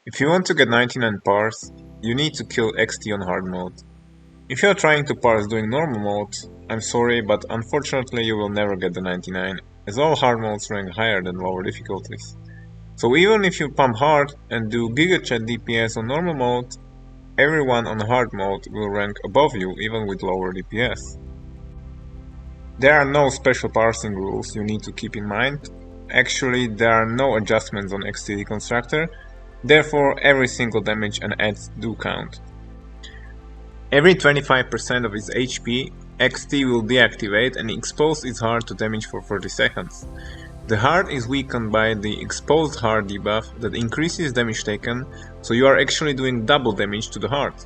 If you want to get 99 parse, you need to kill XT on hard mode. If you are trying to parse doing normal mode, I'm sorry, but unfortunately you will never get the 99, as all hard modes rank higher than lower difficulties. So even if you pump hard and do gigachat DPS on normal mode, everyone on hard mode will rank above you even with lower DPS. There are no special parsing rules you need to keep in mind. Actually, there are no adjustments on XT Deconstructor, therefore every single damage and adds do count. Every 25% of its HP, XT will deactivate and expose its heart to damage for 30 seconds. The heart is weakened by the exposed heart debuff that increases damage taken, so you are actually doing double damage to the heart.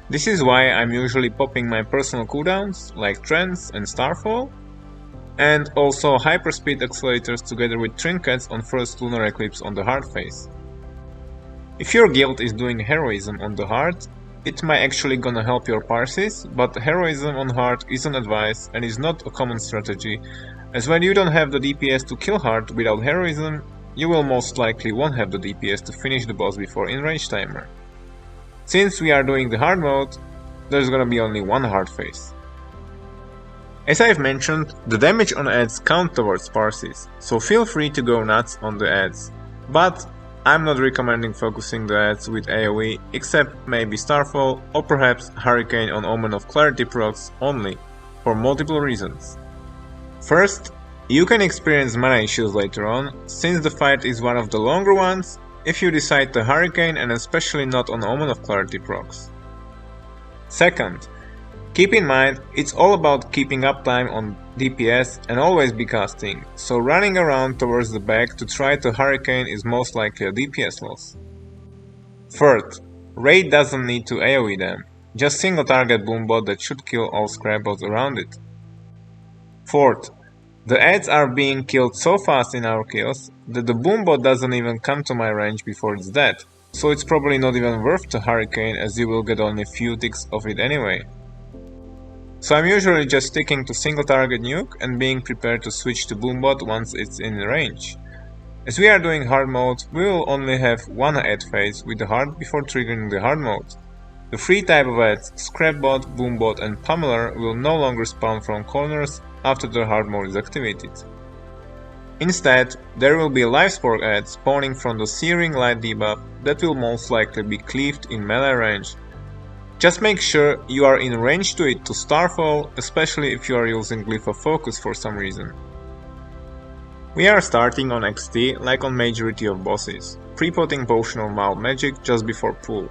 This is why I'm usually popping my personal cooldowns like Treants and Starfall, and also hyperspeed accelerators together with trinkets on first lunar eclipse on the heart phase. If your guild is doing heroism on the heart, it might actually gonna help your parses, but heroism on heart isn't advised and is not a common strategy, as when you don't have the DPS to kill heart without heroism, you will most likely won't have the DPS to finish the boss before in-range timer. Since we are doing the hard mode, there's gonna be only one hard phase. As I've mentioned, the damage on ads count towards parses, so feel free to go nuts on the ads, but I'm not recommending focusing the ads with AoE except maybe Starfall or perhaps Hurricane on Omen of Clarity procs only, for multiple reasons. First, you can experience mana issues later on, since the fight is one of the longer ones, if you decide to Hurricane and especially not on Omen of Clarity procs. Second, keep in mind, it's all about keeping uptime on DPS and always be casting, so running around towards the back to try to Hurricane is most likely a DPS loss. Third, raid doesn't need to AoE them, just single target Boombot that should kill all scrapbots around it. Fourth, the ads are being killed so fast in our kills that the Boombot doesn't even come to my range before it's dead, so it's probably not even worth the Hurricane as you will get only few ticks of it anyway. So I'm usually just sticking to single target nuke and being prepared to switch to Boombot once it's in range. As we are doing hard mode, we will only have one ad phase with the heart before triggering the hard mode. The three type of ads, Scrapbot, Boombot and Pummeler, will no longer spawn from corners after the hard mode is activated. Instead, there will be a Lifespark ad spawning from the Searing Light debuff that will most likely be cleaved in melee range. Just make sure you are in range to it to Starfall, especially if you are using Glyph of Focus for some reason. We are starting on XT like on majority of bosses, pre-potting Potion of Wild Magic just before pull.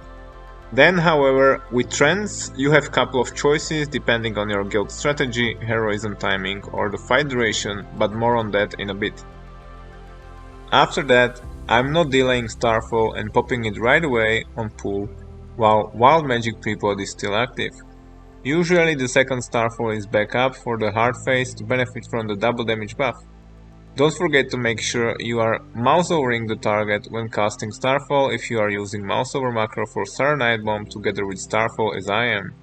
Then, however, with Treants, you have couple of choices depending on your guild strategy, heroism timing or the fight duration, but more on that in a bit. After that, I'm not delaying Starfall and popping it right away on pull, while Wild Magic pre-pot is still active. Usually the second Starfall is back up for the hard phase to benefit from the double damage buff. Don't forget to make sure you are mouse overing the target when casting Starfall if you are using mouse over macro for Star Night Bomb together with Starfall as I am.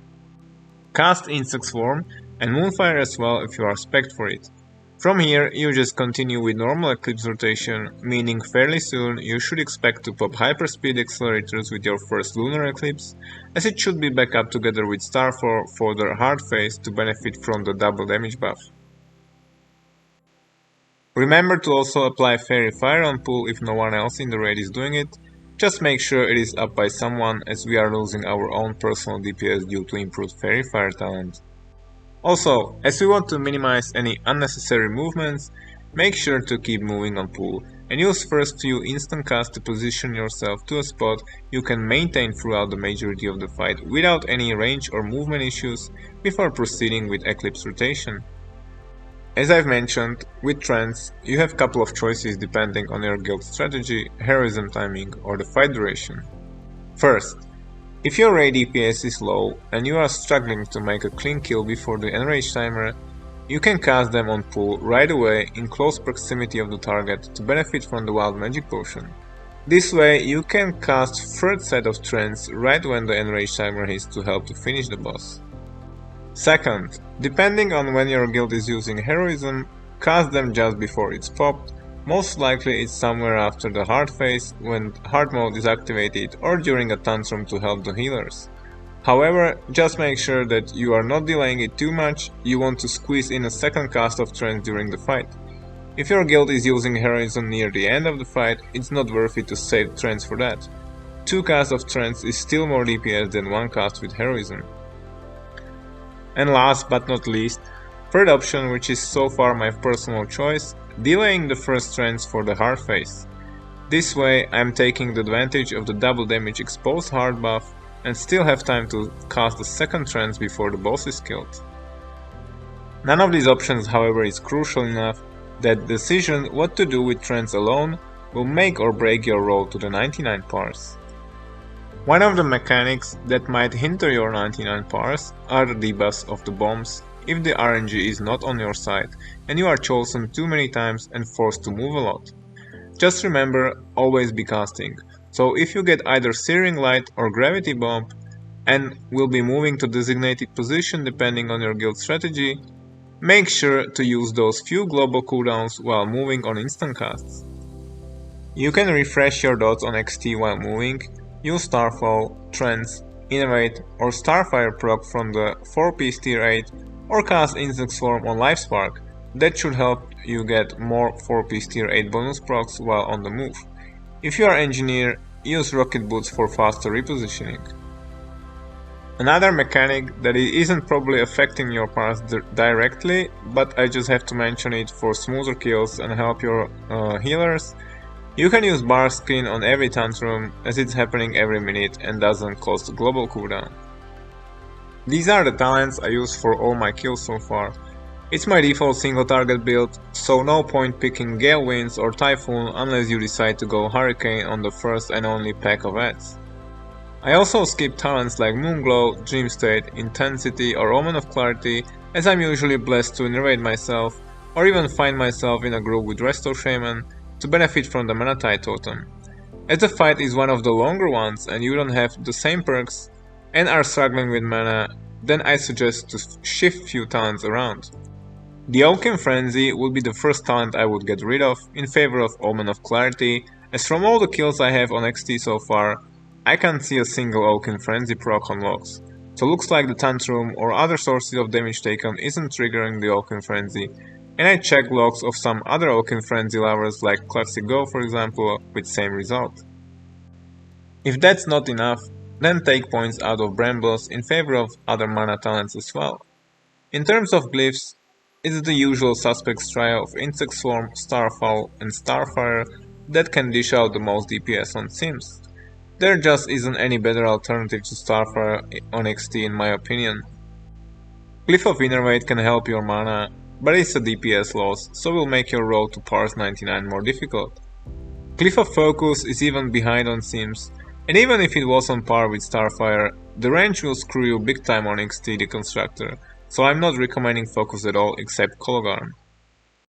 Cast Insect Swarm and Moonfire as well if you are spec'd for it. From here you just continue with normal eclipse rotation, meaning fairly soon you should expect to pop hyperspeed accelerators with your first lunar eclipse, as it should be back up together with Starfall for the hard phase to benefit from the double damage buff. Remember to also apply Fairy Fire on pull if no one else in the raid is doing it, just make sure it is up by someone as we are losing our own personal DPS due to improved Fairy Fire talent. Also, as we want to minimize any unnecessary movements, make sure to keep moving on pull and use first few instant casts to position yourself to a spot you can maintain throughout the majority of the fight without any range or movement issues before proceeding with Eclipse rotation. As I've mentioned, with Treants, you have couple of choices depending on your guild strategy, heroism timing or the fight duration. First, if your raid DPS is low and you are struggling to make a clean kill before the enrage timer, you can cast them on pull right away in close proximity of the target to benefit from the Wild Magic Potion. This way you can cast third set of Treants right when the enrage timer hits to help to finish the boss. Second, depending on when your guild is using heroism, cast them just before it's popped, Most likely it's somewhere after the hard phase when hard mode is activated or during a tantrum to help the healers. However, just make sure that you are not delaying it too much. You want to squeeze in a second cast of Treant during the fight. If your guild is using heroism near the end of the fight, it's not worth it to save Treants for that. 2 casts of Treants is still more DPS than 1 cast with heroism. And last but not least, third option, which is so far my personal choice, delaying the first Treants for the hard phase. This way I am taking the advantage of the double damage exposed hard buff and still have time to cast the second Treants before the boss is killed. None of these options, however, is crucial enough that the decision what to do with Treants alone will make or break your road to the 99 Parse. One of the mechanics that might hinder your 99 Parse are the debuffs of the bombs if the RNG is not on your side and you are chosen too many times and forced to move a lot. Just remember, always be casting, so if you get either Searing Light or Gravity Bomb and will be moving to designated position depending on your guild strategy, make sure to use those few global cooldowns while moving on instant casts. You can refresh your dots on XT while moving, use Starfall, Treants, Innovate or Starfire proc from the 4-piece tier 8 or cast Insect Swarm on Lifespark. That should help you get more 4-piece tier 8 bonus procs while on the move. If you are Engineer, use Rocket Boots for faster repositioning. Another mechanic that isn't probably affecting your Parse directly, but I just have to mention it for smoother kills and help your healers. You can use bar skin on every tantrum as it's happening every minute and doesn't cost a global cooldown. These are the talents I use for all my kills so far. It's my default single target build, so no point picking Gale Winds or Typhoon unless you decide to go Hurricane on the first and only pack of ads. I also skip talents like Moonglow, Dream State, Intensity or Omen of Clarity as I'm usually blessed to innervate myself or even find myself in a group with Restore Shaman to benefit from the Mana Tide Totem. As the fight is one of the longer ones and you don't have the same perks and are struggling with mana, then I suggest to shift few talents around. The Oaken Frenzy would be the first talent I would get rid of in favor of Omen of Clarity, as from all the kills I have on XT so far, I can't see a single Oaken Frenzy proc on logs. So looks like the Tantrum or other sources of damage taken isn't triggering the Oaken Frenzy, and I check logs of some other Oaken Frenzy lovers like Classic Go for example with same result. If that's not enough, then take points out of Brambles in favor of other mana talents as well. In terms of glyphs, it's the usual suspects trio of Insect Swarm, Starfall and Starfire that can dish out the most DPS on Sims. There just isn't any better alternative to Starfire on XT in my opinion. Glyph of Innervate can help your mana, but it's a DPS loss, so will make your road to Parse 99 more difficult. Glyph of Focus is even behind on Sims, and even if it was on par with Starfire, the range will screw you big time on XT Deconstructor, so I'm not recommending Focus at all except Cologarm.